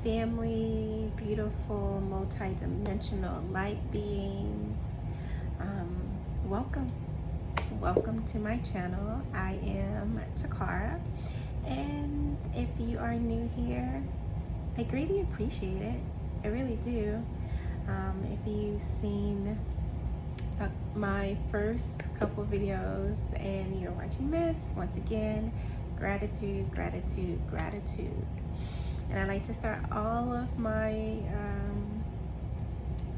family, beautiful, multi-dimensional light beings. Welcome. Welcome to my channel. I am Takara, and if you are new here, I greatly appreciate it. I really do. If you've seen my first couple videos and you're watching this, once again, gratitude, gratitude, gratitude. And I like to start all of my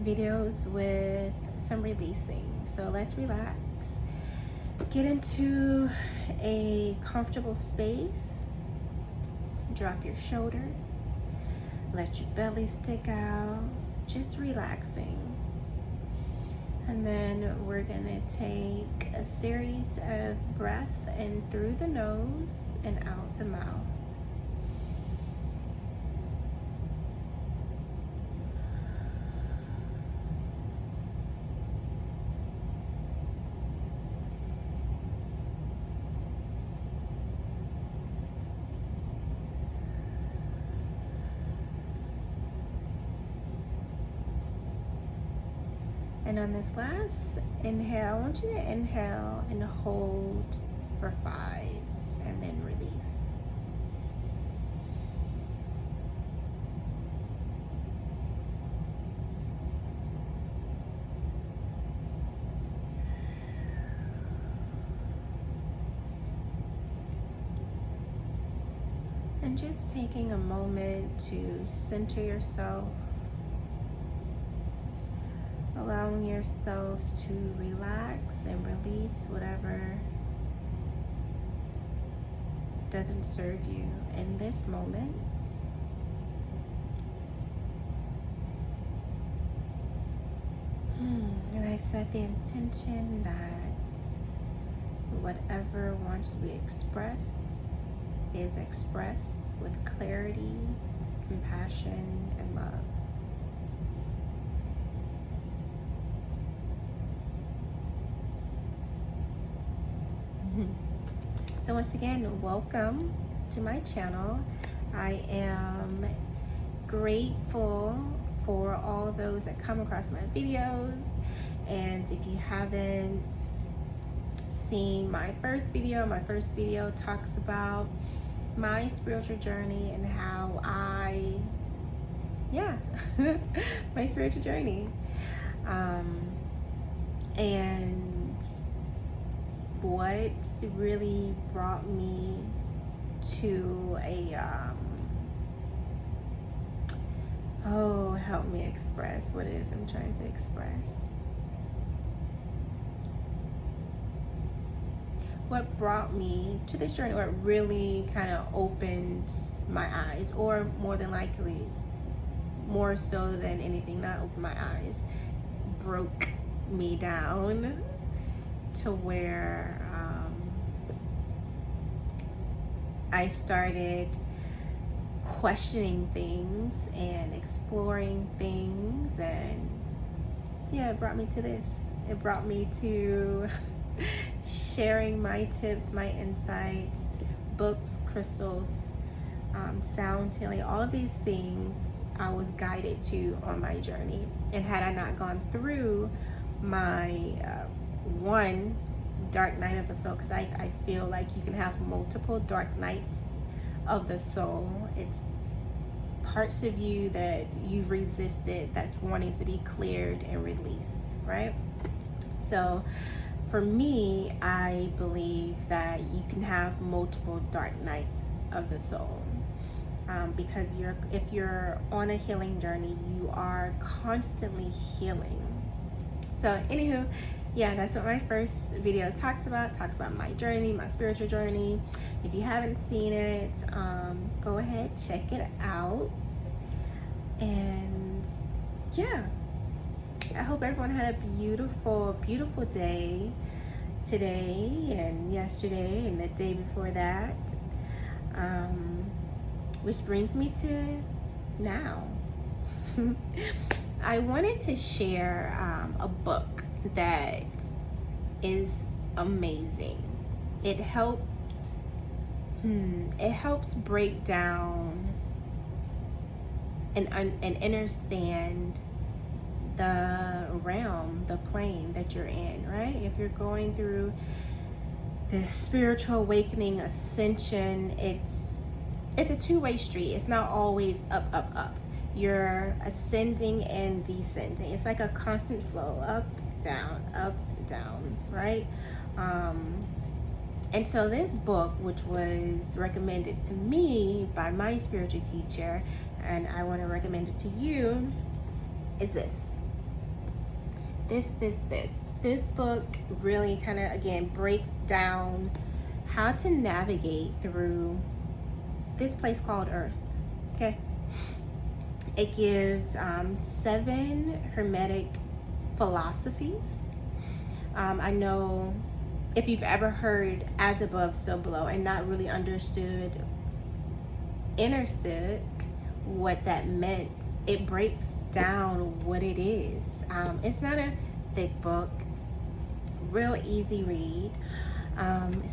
videos with some releasing. So let's relax, get into a comfortable space, drop your shoulders, let your belly stick out, just relaxing. And then we're gonna take a series of breath in through the nose and out the mouth. And on this last inhale, I want you to inhale and hold for 5 and then release. And just taking a moment to center yourself, allowing yourself to relax and release whatever doesn't serve you in this moment. And I set the intention that whatever wants to be expressed is expressed with clarity, compassion, and love. So once again, welcome to my channel. I am grateful for all those that come across my videos. And if you haven't seen my first video talks about my spiritual journey and how my spiritual journey. And what really brought me to help me express what it is I'm trying to express. What brought me to this journey, what really kind of opened my eyes, or more than likely, more so than anything, not opened my eyes, broke me down to where I started questioning things and exploring things, and it brought me to this. It brought me to sharing my tips, my insights, books, crystals, sound healing, all of these things I was guided to on my journey. And had I not gone through my one dark night of the soul, because I feel like you can have multiple dark nights of the soul. It's parts of you that you've resisted that's wanting to be cleared and released, right? So for me, I believe that you can have multiple dark nights of the soul, because if you're on a healing journey, you are constantly healing. So anywho, that's what my first video talks about my journey, my spiritual journey. If you haven't seen it, go ahead, check it out. And I hope everyone had a beautiful, beautiful day today and yesterday and the day before that. Which brings me to now. I wanted to share a book that is amazing. It helps break down and understand the realm, the plane that you're in, right? If you're going through this spiritual awakening, ascension, it's a two-way street. It's not always up, up, up. You're ascending and descending. It's like a constant flow, up, down, right? And so this book, which was recommended to me by my spiritual teacher, and I want to recommend it to you, is this. This book really kind of, again, breaks down how to navigate through this place called Earth, okay? It gives 7 Hermetic philosophies. I know if you've ever heard as above, so below, and not really understood what that meant, it breaks down what it is. It's not a thick book, real easy read.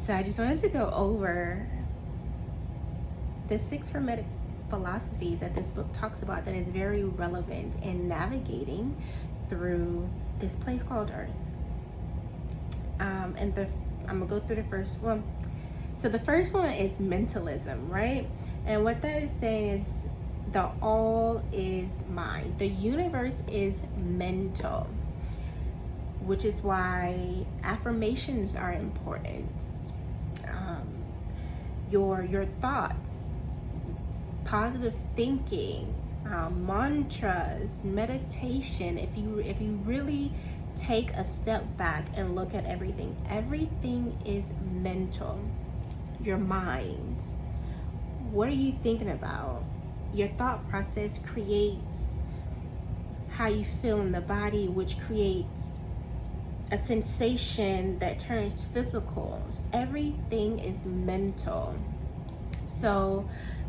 So I just wanted to go over the 6 Hermetic philosophies that this book talks about that is very relevant in navigating through this place called Earth. And I'm gonna go through the first one. So the first one is mentalism, right? And what that is saying is the all is mind. The universe is mental, which is why affirmations are important. Your thoughts, positive thinking, mantras, meditation. If you really take a step back and look at everything is mental. Your mind. What are you thinking about? Your thought process creates how you feel in the body, which creates a sensation that turns physical. Everything is mental. So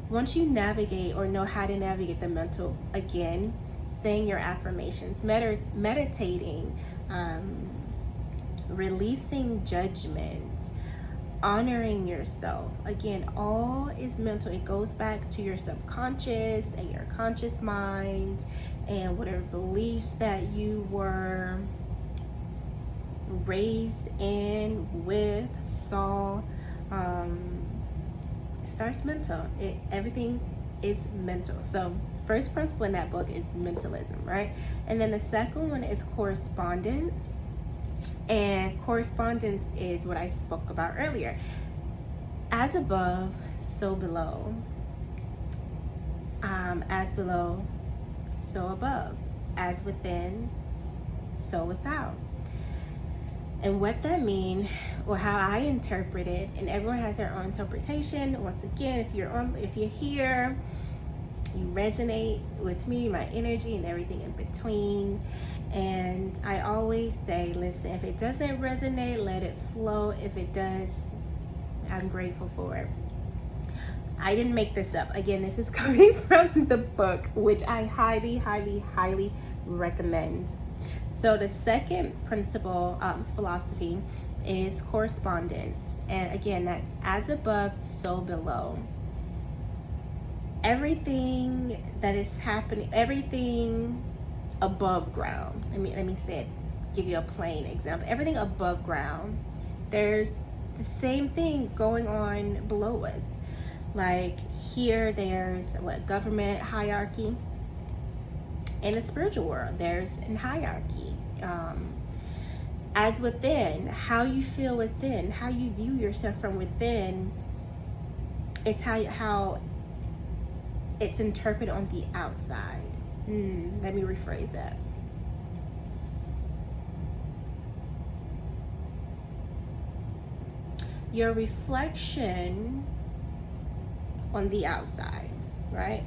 once you navigate or know how to navigate the mental, again, saying your affirmations, meditating, releasing judgment, honoring yourself. Again, all is mental. It goes back to your subconscious and your conscious mind and whatever beliefs that you were raised in, with, saw. It starts mental. Everything is mental. So first principle in that book is mentalism, right? And then the second one is correspondence. And correspondence is what I spoke about earlier. As above, so below. As below, so above. As within, so without. And what that means, or how I interpret it, and everyone has their own interpretation. Once again, if you're here, you resonate with me, my energy, and everything in between. And I always say, listen, if it doesn't resonate, let it flow. If it does, I'm grateful for it. I didn't make this up. Again, this is coming from the book, which I highly, highly, highly recommend. So the second principle philosophy is correspondence. And again, that's as above, so below. Everything that is happening, everything above ground. Let me say it, give you a plain example. Everything above ground, there's the same thing going on below us. Like here, there's government hierarchy. In the spiritual world, there's a hierarchy. As within, how you feel within, how you view yourself from within, is how it's interpreted on the outside. Let me rephrase that. Your reflection on the outside, right,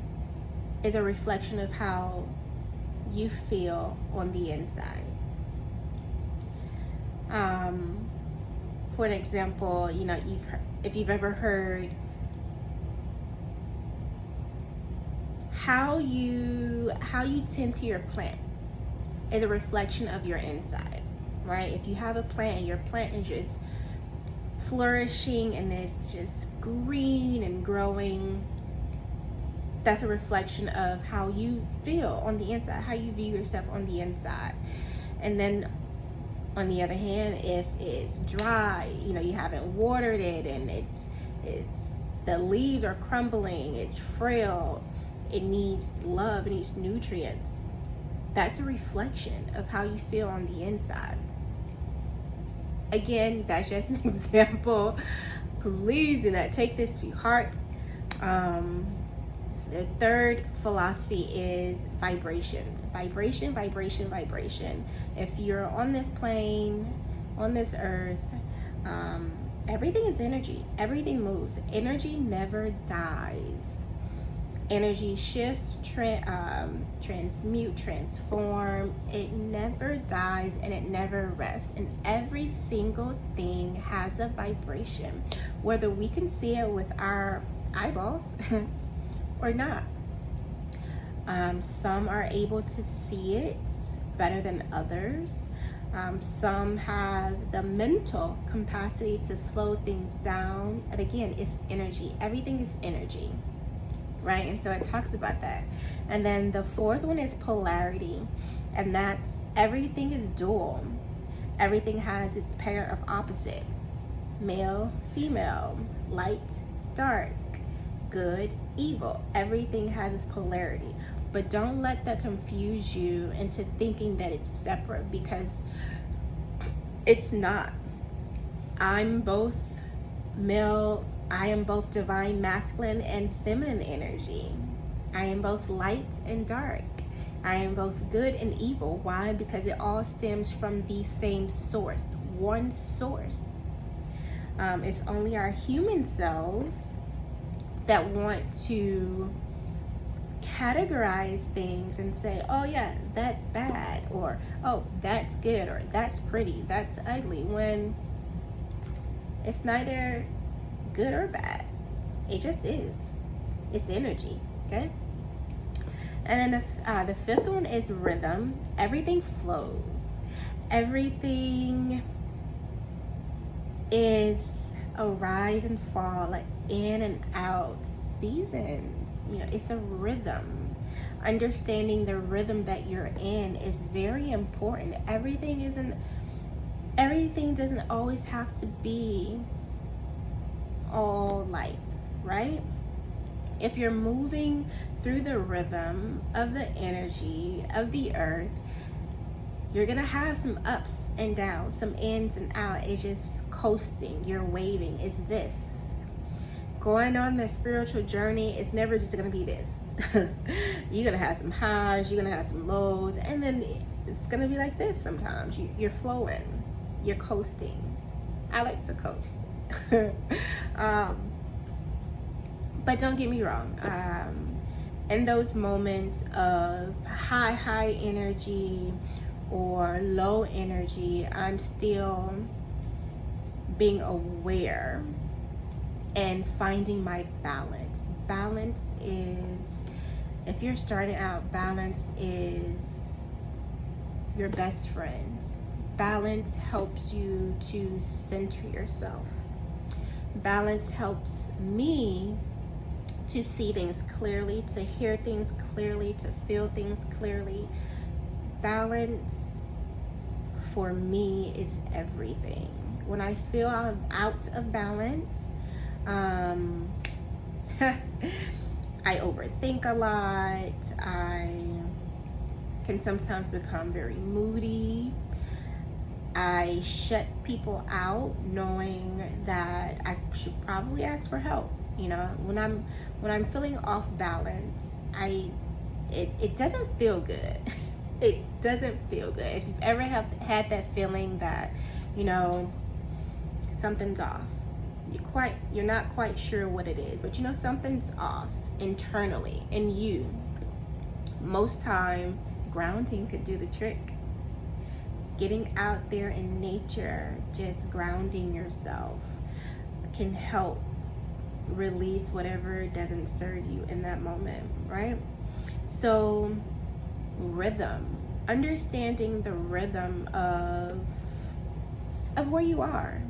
is a reflection of how you feel on the inside. For an example, if you've ever heard how you tend to your plants is a reflection of your inside, right? If you have a plant and your plant is just flourishing and it's just green and growing, That's a reflection of how you feel on the inside, how you view yourself on the inside. And then on the other hand, if it's dry, you haven't watered it, and it's the leaves are crumbling, it's frail, it needs love, it needs nutrients. That's a reflection of how you feel on the inside. Again, that's just an example. Please do not take this to heart. The third philosophy is vibration. Vibration, vibration, vibration. If you're on this plane, on this earth, everything is energy. Everything moves. Energy never dies. Energy shifts, transmute, transform. It never dies and it never rests. And every single thing has a vibration, whether we can see it with our eyeballs or not. Some are able to see it better than others. Some have the mental capacity to slow things down. And again, it's energy. Everything is energy, right? And so it talks about that. And then the fourth one is polarity. And that's everything is dual. Everything has its pair of opposite. Male, female, light, dark, good, evil. Everything has its polarity. But don't let that confuse you into thinking that it's separate, because it's not. I'm both male, I am both divine masculine and feminine energy. I am both light and dark. I am both good and evil. Why? Because it all stems from the same source, one source. It's only our human selves that want to categorize things and say, oh yeah, that's bad, or oh, that's good, or that's pretty, that's ugly, when it's neither good or bad. It just is. It's energy, okay? And then the fifth one is rhythm. Everything flows. Everything is a rise and fall, like in and out seasons. It's a rhythm. Understanding the rhythm that you're in is very important. Everything doesn't always have to be all light, right? If you're moving through the rhythm of the energy of the earth, you're gonna have some ups and downs, some ins and outs. It's just coasting, you're waving. It's this. Going on the spiritual journey, it's never just gonna be this. You're gonna have some highs, you're gonna have some lows, and then it's gonna be like this sometimes. You're flowing, you're coasting. I like to coast. But don't get me wrong. In those moments of high energy or low energy, I'm still being aware and finding my balance. Balance is, if you're starting out, balance is your best friend. Balance helps you to center yourself. Balance helps me to see things clearly, to hear things clearly, to feel things clearly. Balance for me is everything. When I feel out of balance, I overthink a lot. I can sometimes become very moody. I shut people out knowing that I should probably ask for help. When I'm feeling off balance, it doesn't feel good. It doesn't feel good. If you've ever had that feeling that, something's off, you're not quite sure what it is, but something's off internally in you. Most time, grounding could do the trick. Getting out there in nature, just grounding yourself, can help release whatever doesn't serve you in that moment, right? So rhythm, understanding the rhythm of where you are.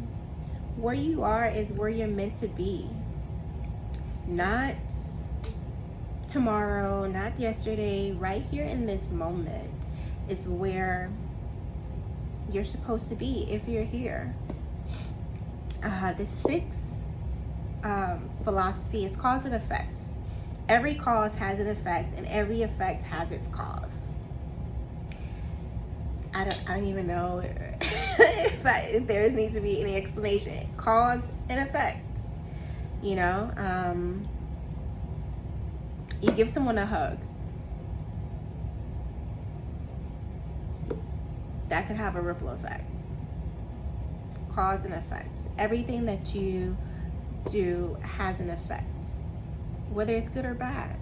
Where you are is where you're meant to be, not tomorrow, not yesterday. Right here in this moment is where you're supposed to be if you're here. The sixth philosophy is cause and effect. Every cause has an effect, and every effect has its cause. I don't even know if there needs to be any explanation. Cause and effect. You know, you give someone a hug. That could have a ripple effect. Cause and effect. Everything that you do has an effect, whether it's good or bad.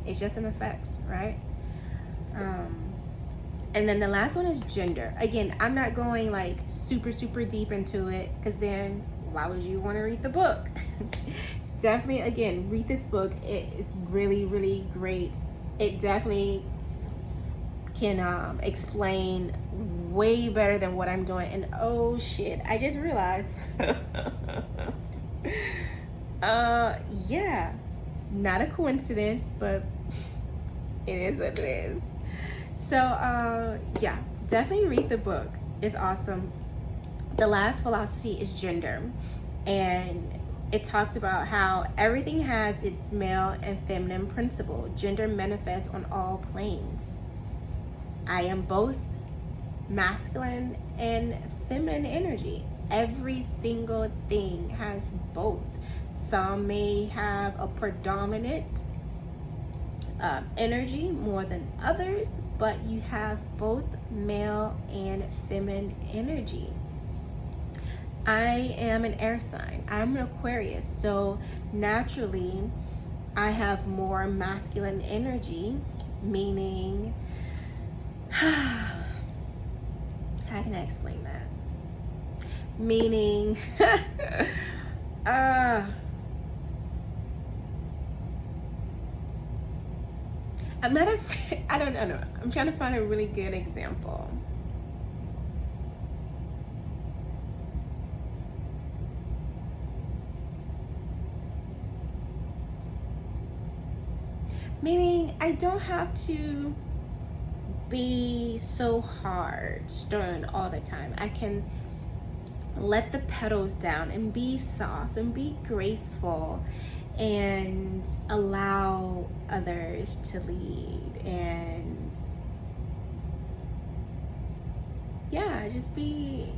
It's just an effect, right? And then the last one is gender. Again, I'm not going like super deep into it, because then why would you want to read the book? Definitely, again, read this book. It's really great. It definitely can explain way better than what I'm doing. And oh shit, I just realized yeah, not a coincidence, but it is what it is. So yeah, definitely read the book. It's awesome. The last philosophy is gender, and it talks about how everything has its male and feminine principle. Gender manifests on all planes. I am both masculine and feminine energy. Every single thing has both. Some may have a predominant energy more than others, but you have both male and feminine energy. I am an air sign. I'm an Aquarius, so naturally I have more masculine energy, meaning how can I explain that? Meaning I'm not afraid. I don't know. I'm trying to find a really good example. Meaning I don't have to be so hard, stern all the time. I can let the pedals down and be soft and be graceful and allow others to lead, and yeah, just be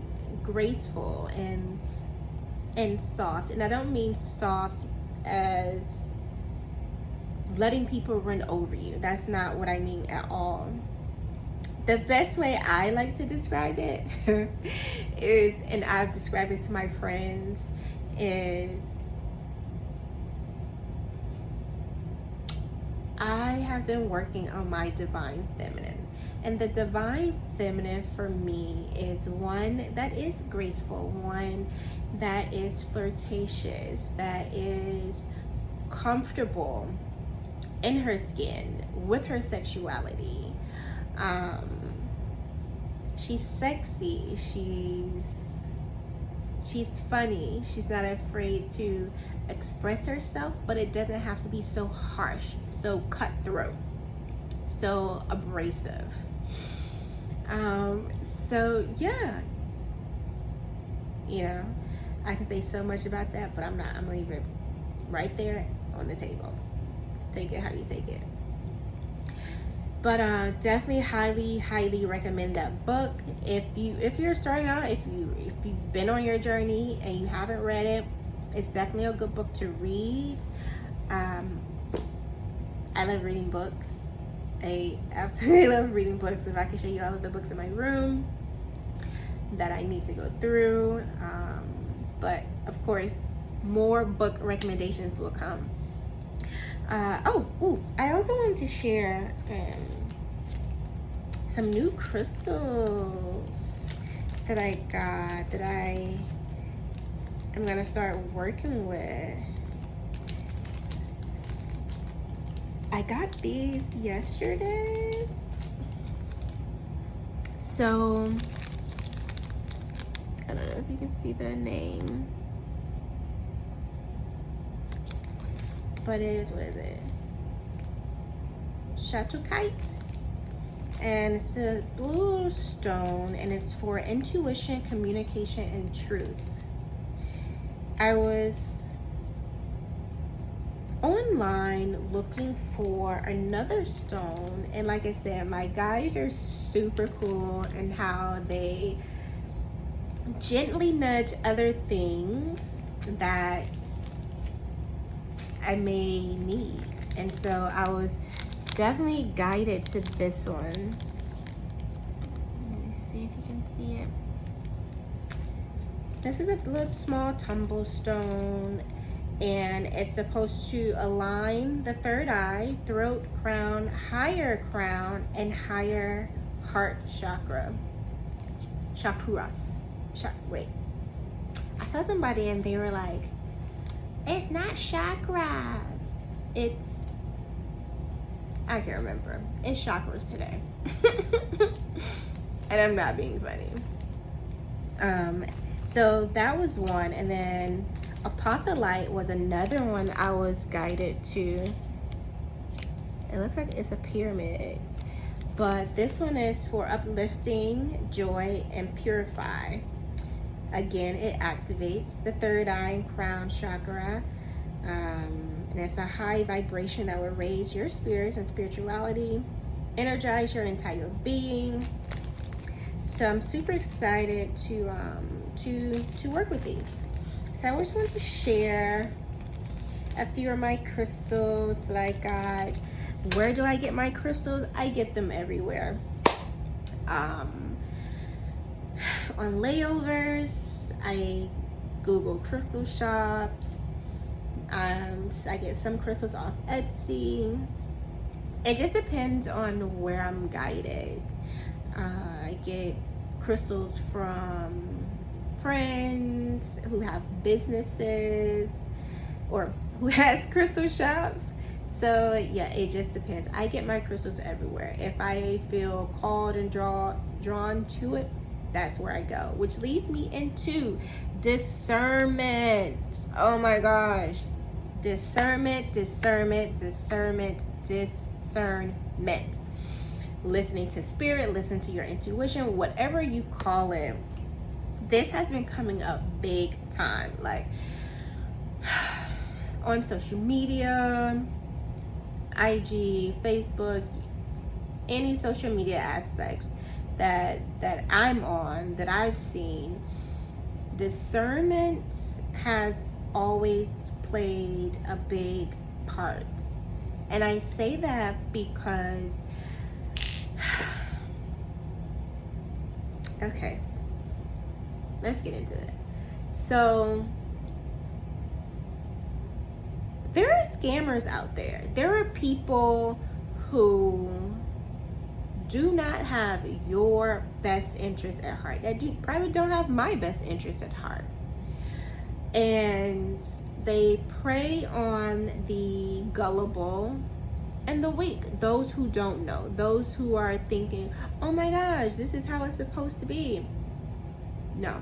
graceful and soft. And I don't mean soft as letting people run over you. That's not what I mean at all. The best way I like to describe it is, and I've described this to my friends, is I have been working on my divine feminine. And the divine feminine for me is one that is graceful, one that is flirtatious, that is comfortable in her skin, with her sexuality. She's sexy, she's funny, she's not afraid to express herself, but it doesn't have to be so harsh, so cutthroat, so abrasive. So yeah, you know, I can say so much about that, but I'm gonna leave it right there on the table. Take it how you take it. But definitely highly recommend that book. If you're starting out, if you've been on your journey and you haven't read it, it's definitely a good book to read. I love reading books. I absolutely love reading books. If I can show you all of the books in my room that I need to go through, but of course more book recommendations will come. I also wanted to share some new crystals that I got that I'm gonna start working with. I got these yesterday. So I don't know if you can see the name, but what is it? Shatukite. And it's a blue stone, and it's for intuition, communication, and truth. I was online looking for another stone, and like I said, my guides are super cool and how they gently nudge other things that I may need. And so I was definitely guided to this one. Let me see if you can see it. This is a little small tumble stone, and it's supposed to align the third eye, throat, crown, higher crown, and higher heart chakra. Chakras. Wait. I saw somebody and they were like, it's not chakras. It's, I can't remember. It's chakras today. And I'm not being funny. So that was one. And then Apothelite was another one I was guided to. It looks like it's a pyramid. But this one is for uplifting, joy, and purify. Again, it activates the third eye and crown chakra. And it's a high vibration that will raise your spirits and spirituality, energize your entire being. So I'm super excited to work with these. So I just wanted to share a few of my crystals that I got. Where do I get my crystals? I get them everywhere. On layovers, I Google crystal shops. I get some crystals off Etsy. It just depends on where I'm guided. I get crystals from friends who have businesses or who has crystal shops. So yeah, it just depends. I get my crystals everywhere. If I feel called and drawn to it, that's where I go, which leads me into discernment. Oh my gosh. Discernment. Listening to spirit, listen to your intuition, whatever you call it. This has been coming up big time, like on social media, IG, Facebook, any social media aspect that I'm on, that I've seen. Discernment has always played a big part. And I say that because okay, let's get into it. So there are scammers out there. There are people who do not have your best interest at heart, that probably don't have my best interest at heart. And they prey on the gullible and the weak, those who don't know, those who are thinking, oh my gosh, this is how it's supposed to be. No.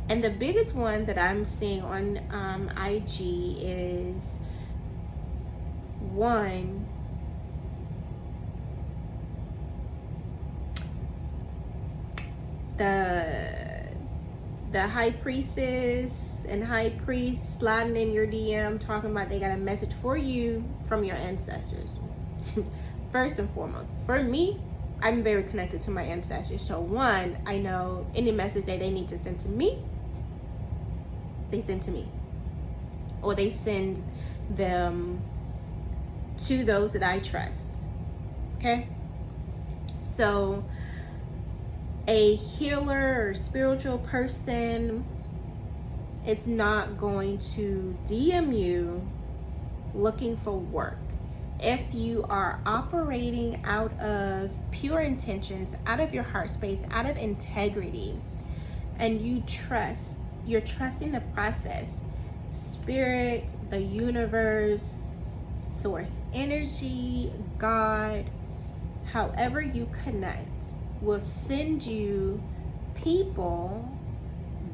And the biggest one that I'm seeing on IG is one, the high priestess and high priest sliding in your DM talking about they got a message for you from your ancestors. First and foremost, for me, I'm very connected to my ancestors. So one, I know any message that they need to send to me, they send to me. Or they send them to those that I trust. Okay? So a healer or spiritual person is not going to DM you looking for work. If you are operating out of pure intentions, out of your heart space, out of integrity, and you're trusting the process, spirit, the universe, source energy, God, however you connect, will send you people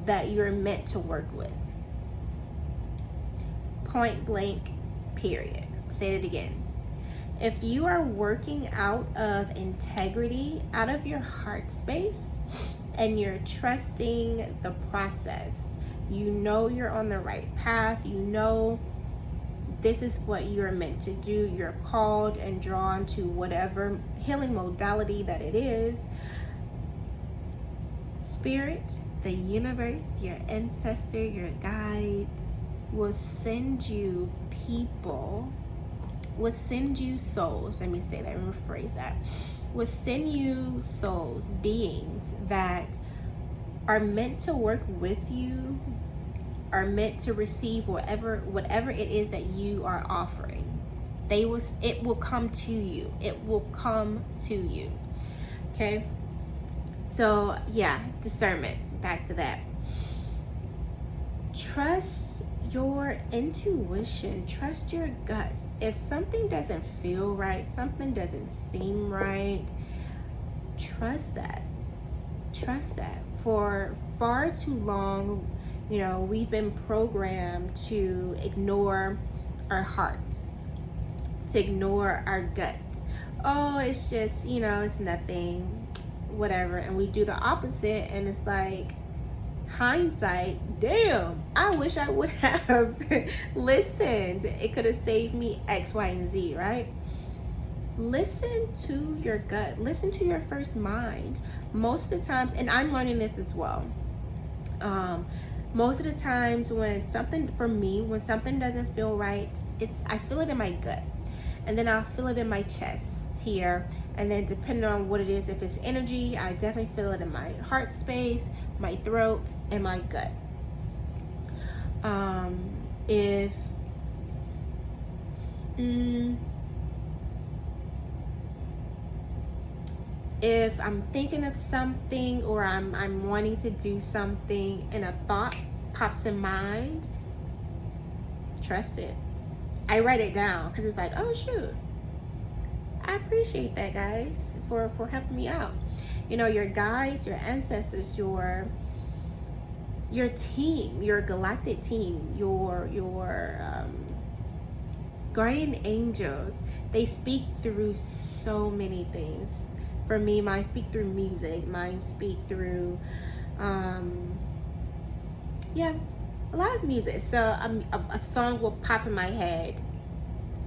that you're meant to work with. Point blank, period. Say it again. If you are working out of integrity, out of your heart space, and you're trusting the process, you know you're on the right path, you know this is what you're meant to do, you're called and drawn to whatever healing modality that it is, Spirit, the universe, your ancestor, your guides will send you people, will send you souls. Let me say that, rephrase that. Will send you souls, beings that are meant to work with you, are meant to receive whatever it is that you are offering. It will come to you. It will come to you. Okay? So yeah, discernment, back to that. Trust your intuition, trust your gut. If something doesn't feel right, something doesn't seem right, trust that. Trust that. For far too long, we've been programmed to ignore our heart, to ignore our gut. Oh, it's just, it's nothing, whatever. And we do the opposite, and it's like, hindsight, damn, I wish I would have listened. It could have saved me X, Y, and Z, right? Listen to your gut. Listen to your first mind. Most of the times, and I'm learning this as well, most of the times when something doesn't feel right, I feel it in my gut, and then I'll feel it in my chest here, and then depending on what it is, if it's energy, I definitely feel it in my heart space, my throat, and my gut. If I'm thinking of something, or I'm wanting to do something and a thought pops in mind, trust it. I write it down because it's like, oh shoot, I appreciate that, guys, for helping me out. Your guides, your ancestors, your team, your galactic team, your guardian angels, they speak through so many things. For me, mine speak through music, mine speak through a lot of music. So a song will pop in my head,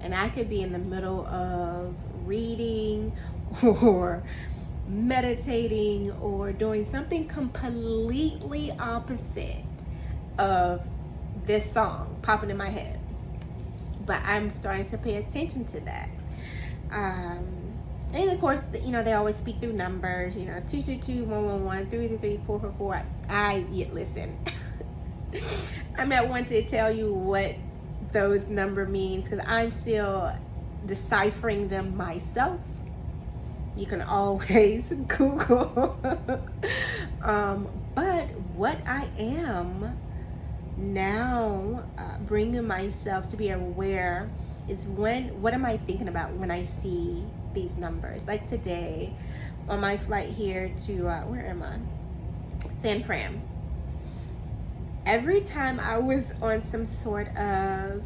and I could be in the middle of reading or meditating or doing something completely opposite of this song popping in my head, but I'm starting to pay attention to that. And of course, they always speak through numbers, 222, 111, 333, 444. Listen, I'm not one to tell you what those number means, because I'm still deciphering them myself. You can always Google. But what I am now bringing myself to be aware is what am I thinking about when I see these numbers? Like today, on my flight here to, where am I? San Fran. Every time I was on some sort of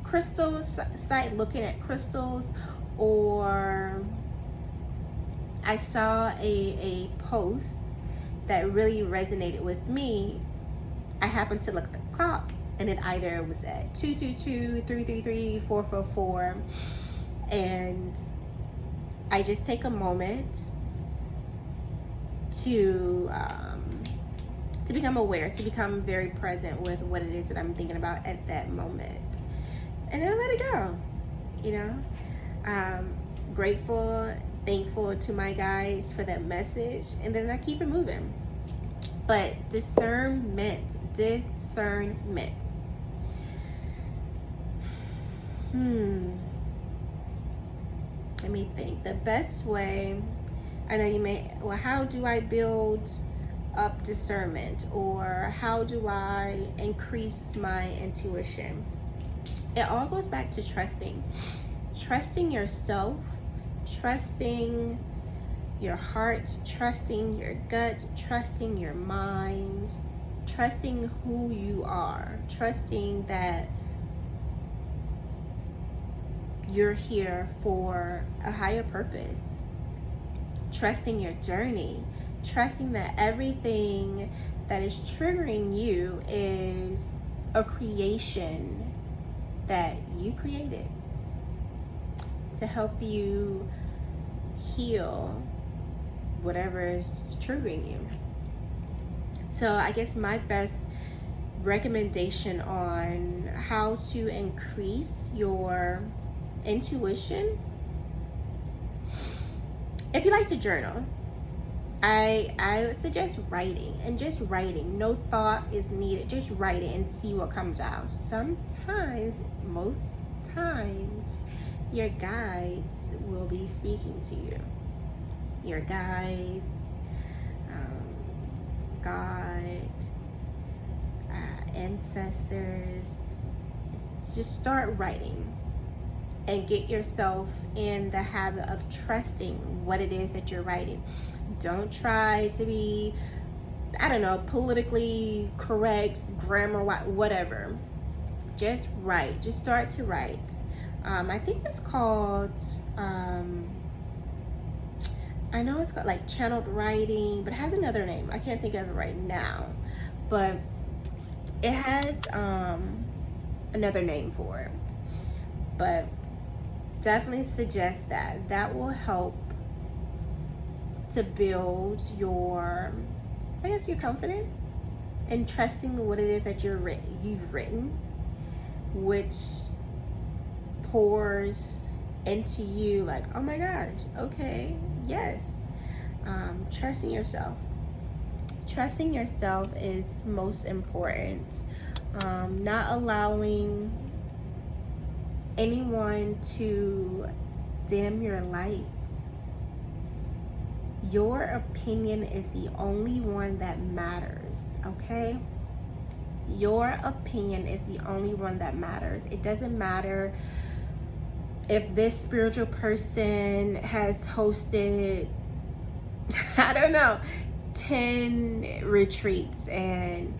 crystal site looking at crystals, or I saw a post that really resonated with me, I happened to look at the clock, and it either was at 222, 333, 444, and I just take a moment to become aware, to become very present with what it is that I'm thinking about at that moment, and then I let it go. Grateful, thankful to my guides for that message, and then I keep it moving. But discernment. Let me think. The best way, I know you may, well, how do I build up discernment, or how do I increase my intuition? It all goes back to trusting yourself, trusting your heart, trusting your gut, trusting your mind, trusting who you are, trusting that you're here for a higher purpose. Trusting your journey, trusting that everything that is triggering you is a creation that you created to help you heal whatever is triggering you. So I guess my best recommendation on how to increase your intuition, if you like to journal, I would suggest writing, and just writing. No thought is needed. Just write it and see what comes out. Sometimes, most times, your guides will be speaking to you. Your guides, God, ancestors. Just start writing and get yourself in the habit of trusting what it is that you're writing. Don't try to be, I don't know, politically correct, grammar, whatever. Just write. Just start to write. I think it's called, I know it's called like channeled writing, but it has another name. I can't think of it right now. But it has another name for it. But definitely suggest that. That will help to build your, I guess, your confidence and trusting what it is that you've written, which pours into you like, oh my gosh, okay, yes. Trusting yourself. Trusting yourself is most important. Not allowing anyone to dim your light. Your opinion is the only one that matters, okay? Your opinion is the only one that matters. It doesn't matter if this spiritual person has hosted, I don't know, 10 retreats and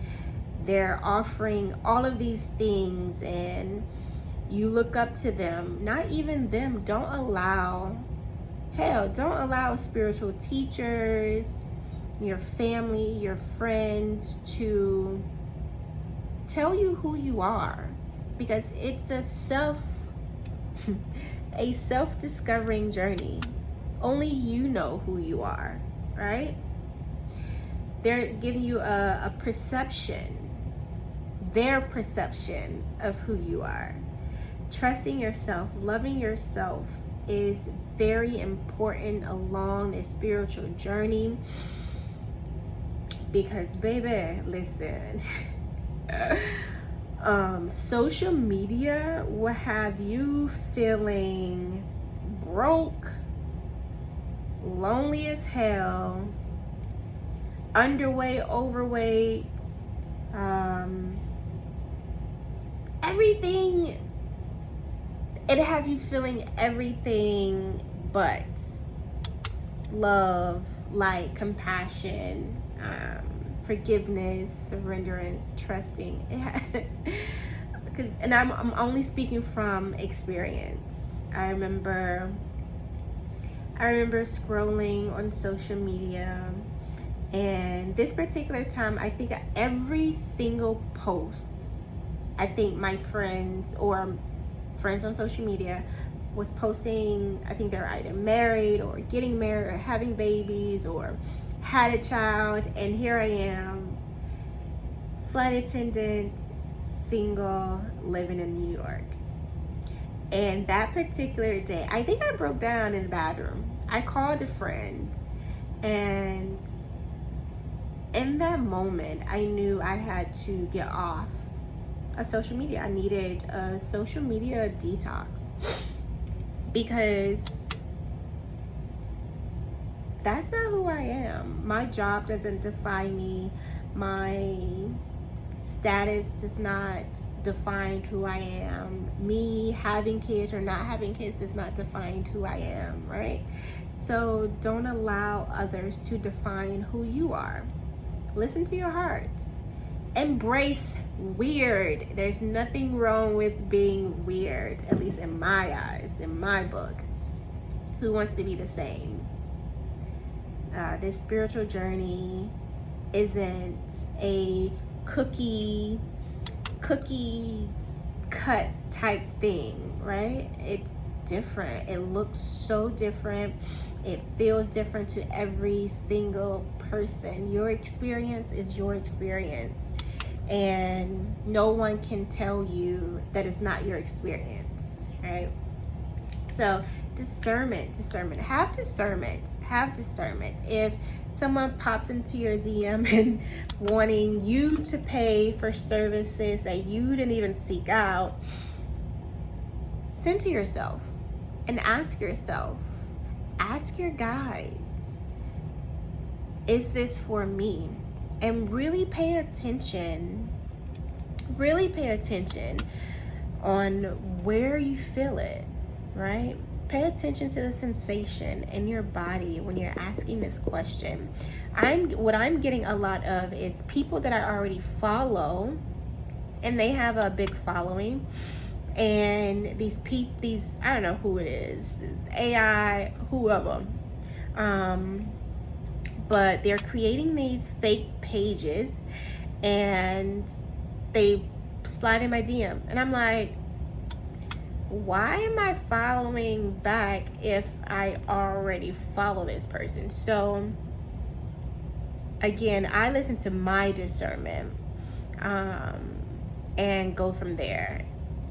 they're offering all of these things and you look up to them. Not even them. Don't allow spiritual teachers, your family, your friends to tell you who you are, because it's a self-discovering journey. Only you know who you are, right? They're giving you a perception, their perception of who you are. Trusting yourself, loving yourself is very important along this spiritual journey, because baby, listen, social media will have you feeling broke, lonely as hell, underweight, overweight, everything. It'll have you feeling everything but love, light, compassion, forgiveness, surrenderance, trusting. And I'm only speaking from experience. I remember scrolling on social media, and this particular time, I think every single post, I think my friends or friends on social media was posting, I think they're either married or getting married or having babies or had a child, and here I am, flight attendant, single, living in New York. And that particular day, I think I broke down in the bathroom. I called a friend, and in that moment, I knew I had to get off of social media. I needed a social media detox, because that's not who I am. My job doesn't define me. My status does not define who I am. Me having kids or not having kids does not define who I am, right? So don't allow others to define who you are. Listen to your heart. Embrace weird. There's nothing wrong with being weird, at least in my eyes, in my book. Who wants to be the same? This spiritual journey isn't a cookie cut type thing, right? It's different. It looks so different. It feels different to every single person. Your experience is your experience, and no one can tell you that it's not your experience, right? So discernment, have discernment. If someone pops into your DM and wanting you to pay for services that you didn't even seek out, center yourself and ask yourself, ask your guides, is this for me? And really pay attention on where you feel it, right? Pay attention to the sensation in your body when you're asking this question. What I'm getting a lot of is people that I already follow, and they have a big following, and these I don't know who it is, AI, whoever, but they're creating these fake pages and they slide in my DM, and I'm like, why am I following back if I already follow this person? So again, I listen to my discernment, and go from there.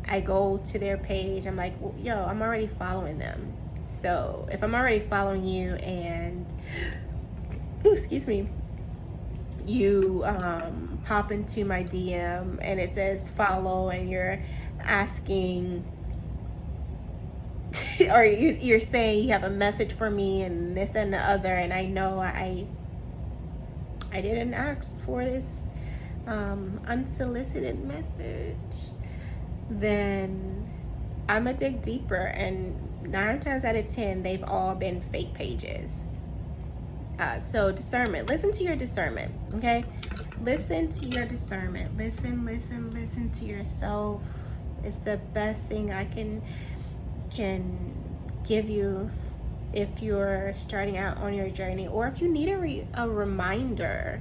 I go to their page. I'm like, well, yo, I'm already following them. So if I'm already following you and, excuse me, you pop into my DM and it says follow, and you're asking, or you're saying you have a message for me and this and the other, and I know I didn't ask for this unsolicited message, then I'm gonna dig deeper, and 9 times out of 10 they've all been fake pages. So discernment, listen to your discernment, okay? Listen to your discernment. Listen to yourself. It's the best thing I can give you if you're starting out on your journey, or if you need a reminder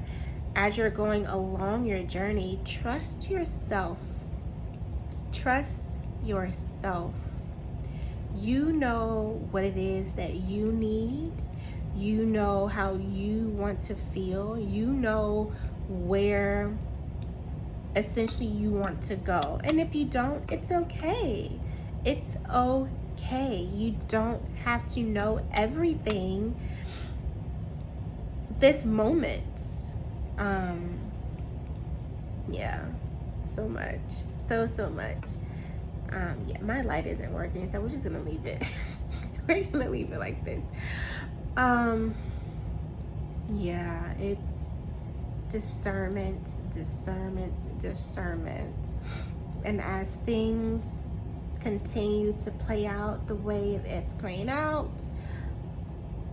as you're going along your journey. Trust yourself. You know what it is that you need. You know how you want to feel. You know where essentially you want to go. And if you don't, it's okay. It's okay. You don't have to know everything this moment. Yeah, so much. So much. Yeah, my light isn't working, so we're just gonna leave it. We're gonna leave it like this. Yeah, it's discernment. And as things continue to play out the way it's playing out,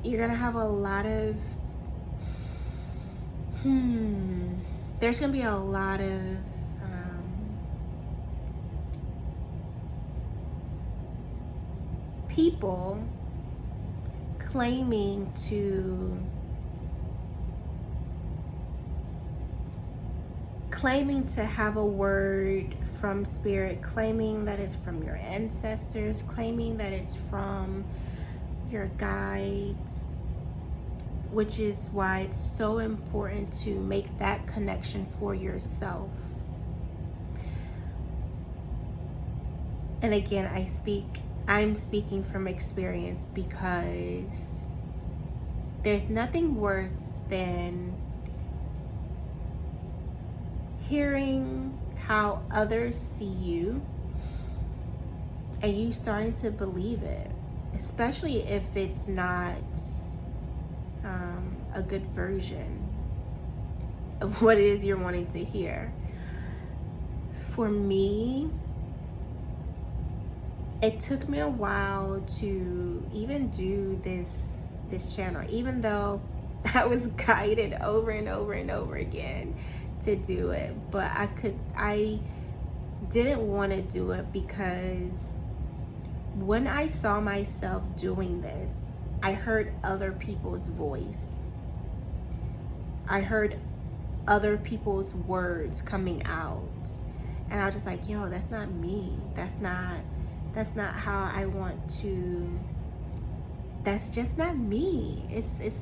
you're gonna have a lot of there's gonna be a lot of people claiming to have a word from spirit, claiming that it's from your ancestors, claiming that it's from your guides, which is why it's so important to make that connection for yourself. And again, I'm speaking from experience, because there's nothing worse than hearing how others see you and you starting to believe it, especially if it's not a good version of what it is you're wanting to hear. For me, it took me a while to even do this channel, even though I was guided over and over again to do it, but I didn't want to do it because when I saw myself doing this, I heard other people's voice. I heard other people's words coming out. And I was just like, yo, that's not me. That's not how I want to, that's just not me.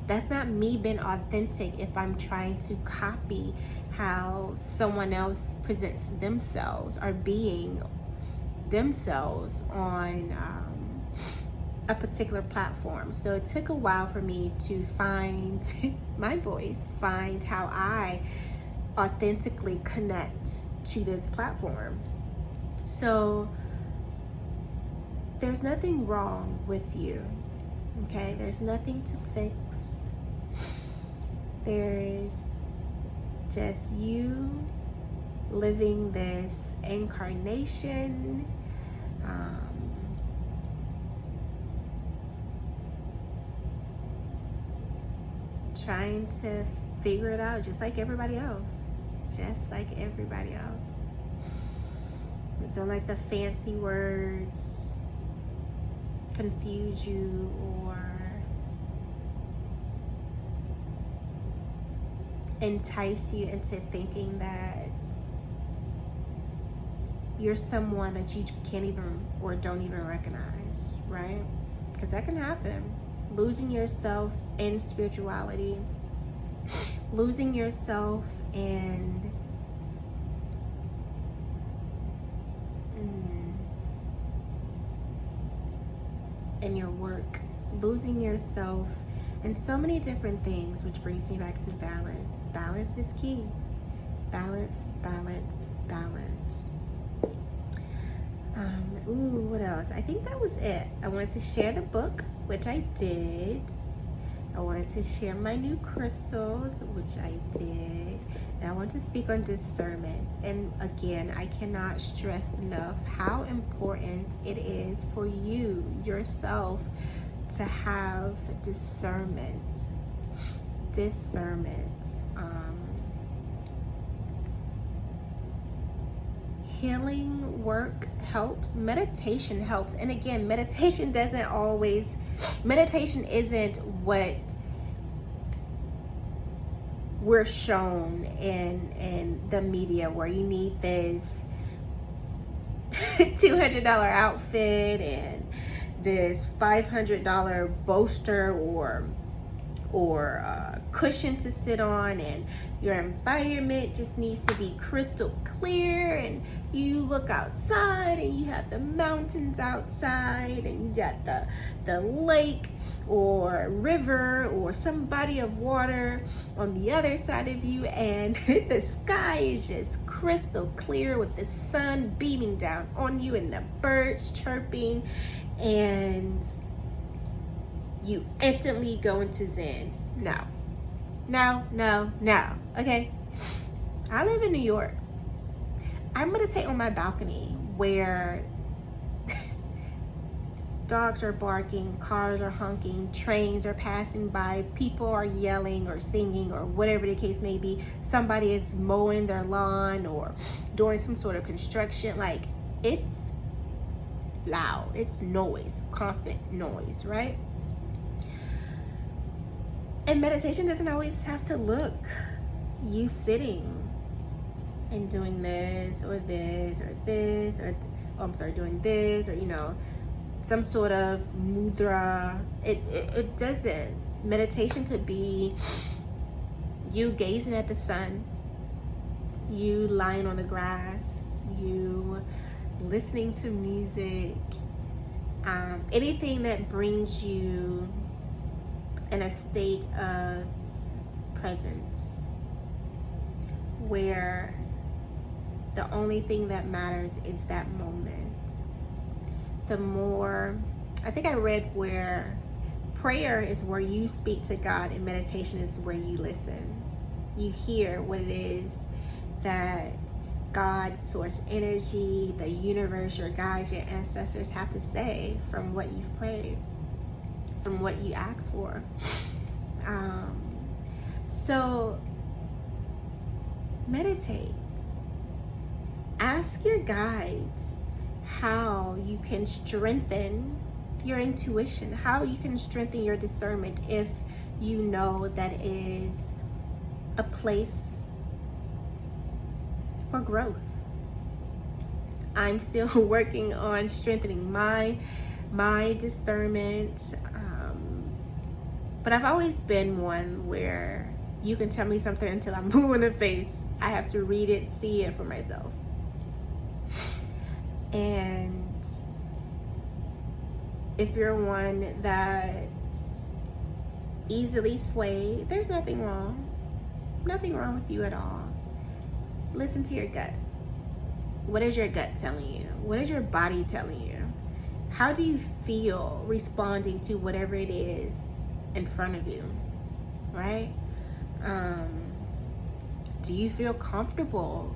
That's not me being authentic if I'm trying to copy how someone else presents themselves or being themselves on a particular platform. So it took a while for me to find my voice, find how I authentically connect to this platform. So there's nothing wrong with you, okay? There's nothing to fix. There's just you living this incarnation, trying to figure it out just like everybody else. Just like everybody else. Don't let the fancy words confuse you or entice you into thinking that you're someone that you can't even or don't even recognize, right? Because that can happen. Losing yourself in spirituality, losing yourself in your work, losing yourself in so many different things, which brings me back to balance. Balance is key. Balance, balance, balance. What else? I think that was it. I wanted to share the book, which I did. I wanted to share my new crystals, which I did. And I want to speak on discernment. And again, I cannot stress enough how important it is for you, yourself, to have discernment. Discernment. Healing work helps. Meditation helps. And again, meditation isn't what we're shown in the media, where you need this $200 outfit and this $500 bolster or cushion to sit on, and your environment just needs to be crystal clear, and you look outside and you have the mountains outside, and you got the lake or river or some body of water on the other side of you, and the sky is just crystal clear with the sun beaming down on you and the birds chirping, and you instantly go into Zen. No, okay? I live in New York. I meditate on my balcony where dogs are barking, cars are honking, trains are passing by, people are yelling or singing or whatever the case may be. Somebody is mowing their lawn or doing some sort of construction. Like, it's loud, it's noise, constant noise, right? And meditation doesn't always have to look you sitting and doing this or this or this or doing this, or some sort of mudra. It doesn't. Meditation could be you gazing at the sun, you lying on the grass, you listening to music, anything that brings you in a state of presence, where the only thing that matters is that moment. The more, I think I read where prayer is where you speak to God and meditation is where you listen. You hear what it is that God, source energy, the universe, your guides, your ancestors have to say from what you've prayed, from what you asked for. So Meditate. Ask your guides how you can strengthen your intuition, how you can strengthen your discernment if you know that is a place for growth. I'm still working on strengthening my discernment, but I've always been one where you can tell me something until I'm blue in the face. I have to read it, see it for myself. And if you're one that's easily swayed, there's nothing wrong. Nothing wrong with you at all. Listen to your gut. What is your gut telling you? What is your body telling you? How do you feel responding to whatever it is in front of you, right? Do you feel comfortable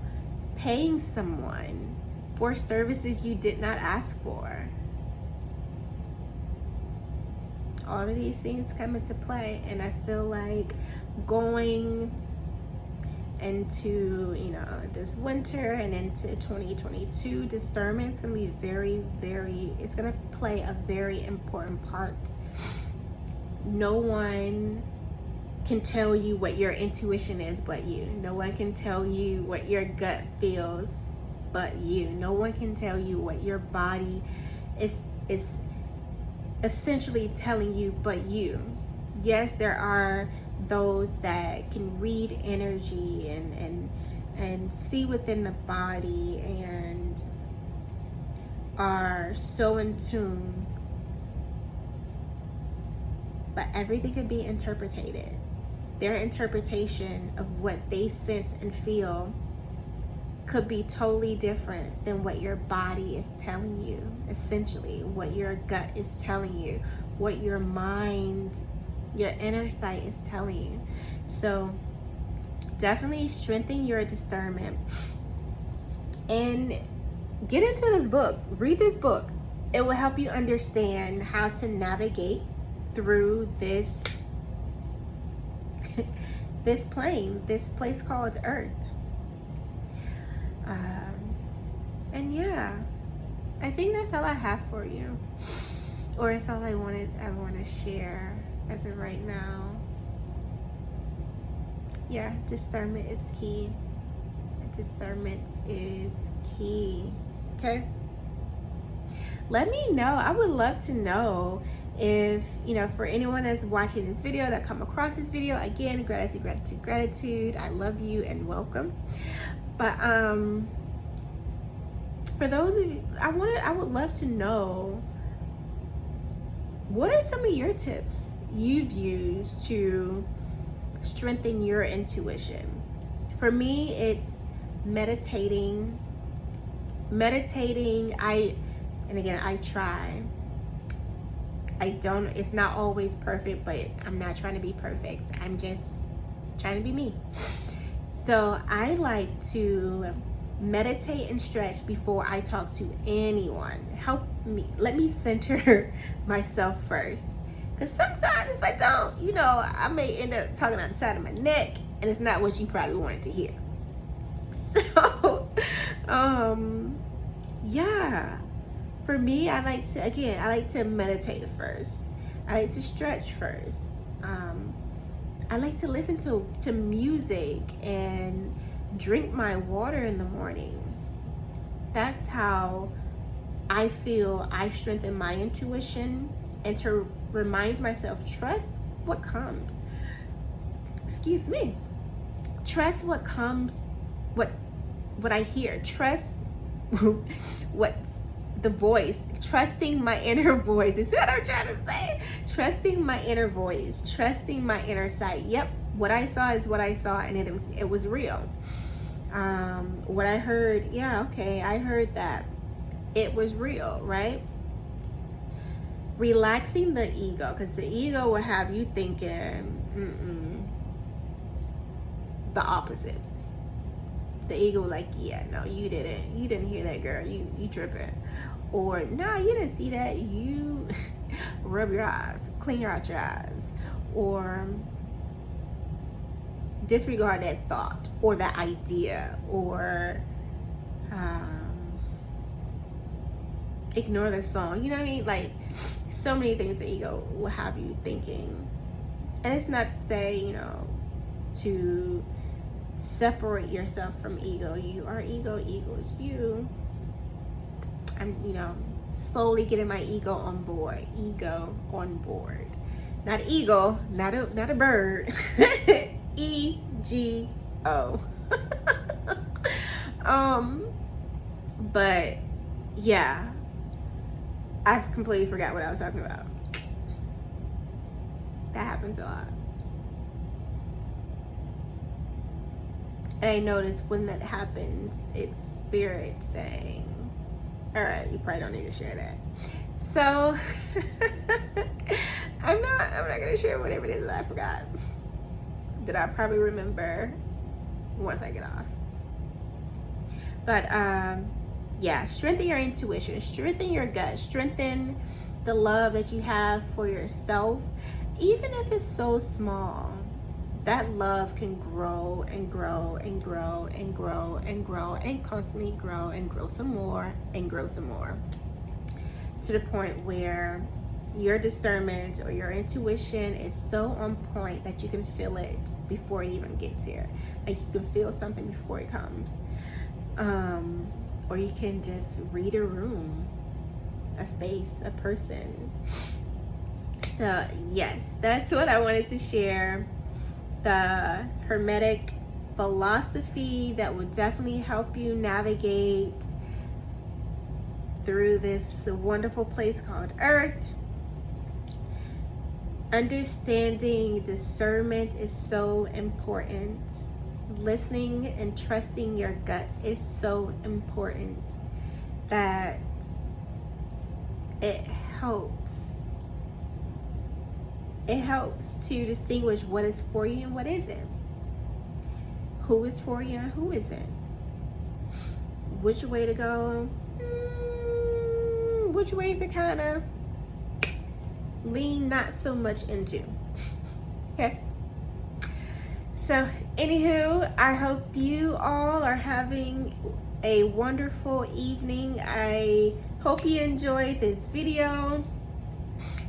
paying someone for services you did not ask for? All of these things come into play, and I feel like going into, this winter and into 2022, discernment is going to be it's going to play a very important part. No one can tell you what your intuition is but you. No one can tell you what your gut feels but you. No one can tell you what your body is essentially telling you but you. Yes, there are those that can read energy and see within the body and are so in tune, but everything can be interpreted. Their interpretation of what they sense and feel could be totally different than what your body is telling you, essentially, what your gut is telling you, what your mind, your inner sight is telling you. So definitely strengthen your discernment and get into this book. Read this book. It will help you understand how to navigate through this this plane, this place called Earth. And yeah, I think that's all I have for you, or it's all I want to share as of right now. Yeah, discernment is key. Discernment is key. Okay. Let me know. I would love to know if, for anyone that's watching this video, that come across this video, again, gratitude. I love you and welcome. But for those of you, I would love to know, what are some of your tips you've used to strengthen your intuition? For me, it's meditating. I try. It's not always perfect, but I'm not trying to be perfect. I'm just trying to be me. So I like to meditate and stretch before I talk to anyone. Let me center myself first. Because sometimes if I don't, I may end up talking on the side of my neck, and it's not what you probably wanted to hear. So, yeah. For me, I like to meditate first. I like to stretch first. I like to listen to music and drink my water in the morning. That's how I feel I strengthen my intuition, and to remind myself, trust what comes. Excuse me. Trust what comes, what I hear. Trust what's the voice. Trusting my inner voice is what I'm trying to say. Trusting my inner voice. Trusting my inner sight. Yep, what I saw is what I saw, and it was real. What I heard, I heard that. It was real, right? Relaxing the ego, because the ego will have you thinking the opposite. The ego will like, yeah, no, you didn't hear that, girl, you tripping. Or, no, you didn't see that, you rub your eyes, clean out your eyes. Or disregard that thought or that idea, or ignore the song. You know what I mean? Like, so many things the ego will have you thinking. And it's not to say, you know, to separate yourself from ego. You are ego, ego is you. I'm, you know, slowly getting my ego on board. Ego on board. Not eagle, not a bird. E-G-O. But yeah, I've completely forgot what I was talking about. That happens a lot. And I notice when that happens, it's spirit saying, all right, you probably don't need to share that. So I'm not gonna share whatever it is that I forgot, that I'll probably remember once I get off. But yeah, strengthen your intuition, strengthen your gut, strengthen the love that you have for yourself. Even if it's so small, that love can grow and grow and grow and grow and grow and constantly grow and grow some more and grow some more, to the point where your discernment or your intuition is so on point that you can feel it before it even gets here. Like, you can feel something before it comes. Or you can just read a room, a space, a person. So yes, that's what I wanted to share. The Hermetic philosophy that will definitely help you navigate through this wonderful place called Earth. Understanding discernment is so important. Listening and trusting your gut is so important, that it helps to distinguish what is for you and what isn't, who is for you and who isn't, which way to go, which ways to kind of lean not so much into. Okay, so anywho, I hope you all are having a wonderful evening. I hope you enjoyed this video.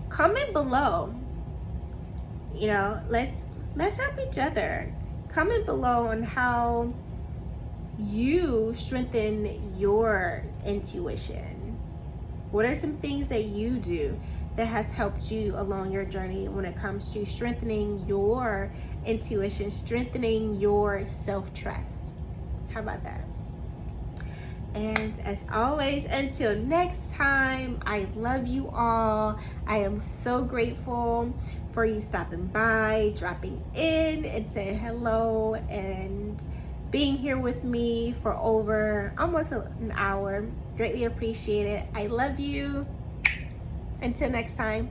Comment below. You know, let's help each other. Comment below on how you strengthen your intuition. What are some things that you do that has helped you along your journey when it comes to strengthening your intuition, strengthening your self-trust? How about that? And as always, until next time, I love you all. I am so grateful for you stopping by, dropping in, and saying hello, and being here with me for over almost an hour. Greatly appreciate it. I love you. Until next time.